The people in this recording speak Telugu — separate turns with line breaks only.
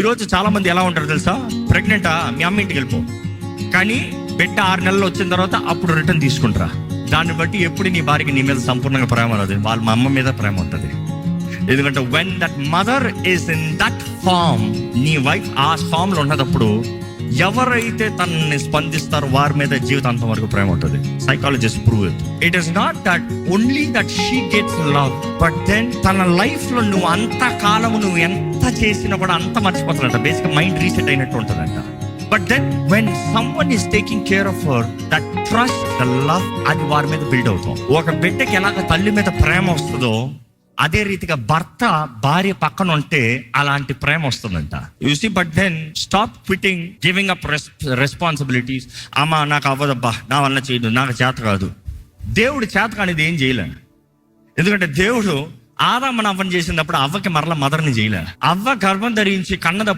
ఈరోజు చాలా మంది ఎలా ఉంటారు తెలుసా? ప్రెగ్నెంటా, మీ అమ్మ ఇంటికి వెళ్ళిపో, కానీ బిడ్డ 6 నెలలు వచ్చిన తర్వాత అప్పుడు రిటర్న్ తీసుకుంటారా. దాన్ని బట్టి ఎప్పుడు నీ భార్యకి నీ మీద సంపూర్ణంగా ప్రేమ రాదు, వాళ్ళ మా అమ్మ మీద ప్రేమ ఉంటుంది. ఎందుకంటే when that mother is in that form, నీ వైఫ్ ఆ ఫామ్ లో ఉన్నప్పుడు ఎవరైతే తనని స్పందిస్తారో వారి మీద జీవితాంతం వరకు ప్రేమ ఉంటుంది. Psychologist prove it is not that only that she gets love, but then తన లైఫ్ లో నువ్వు అంత కాలము నువ్వు ఎంత చేసినా కూడా అంత మర్చిపోతాడంట. బేసిక్ మైండ్ రీసెట్ అయినట్టు ఉంటుందంట. But then when someone is taking care of her, that trust, the love, అది వారి మీద బిల్డ్ అవుతాం. ఒక బిడ్డకి ఎలాగ తల్లి మీద ప్రేమ వస్తుందో అదే రీతిగా భర్త భార్య పక్కన ఉంటే అలాంటి ప్రేమ వస్తుందంట. You see, but then stop quitting giving up responsibilities. అమ్మ నాకు అవ్వదబ్బా, నా వల్ల చేయదు, నాకు చేత కాదు. దేవుడు చేత కానిది ఏం చేయలే. ఎందుకంటే దేవుడు ఆదామును అవ్వని చేసినప్పుడు అవ్వకి మరలా మదర్ని చేయలే. అవ్వ గర్భం ధరించి కన్నద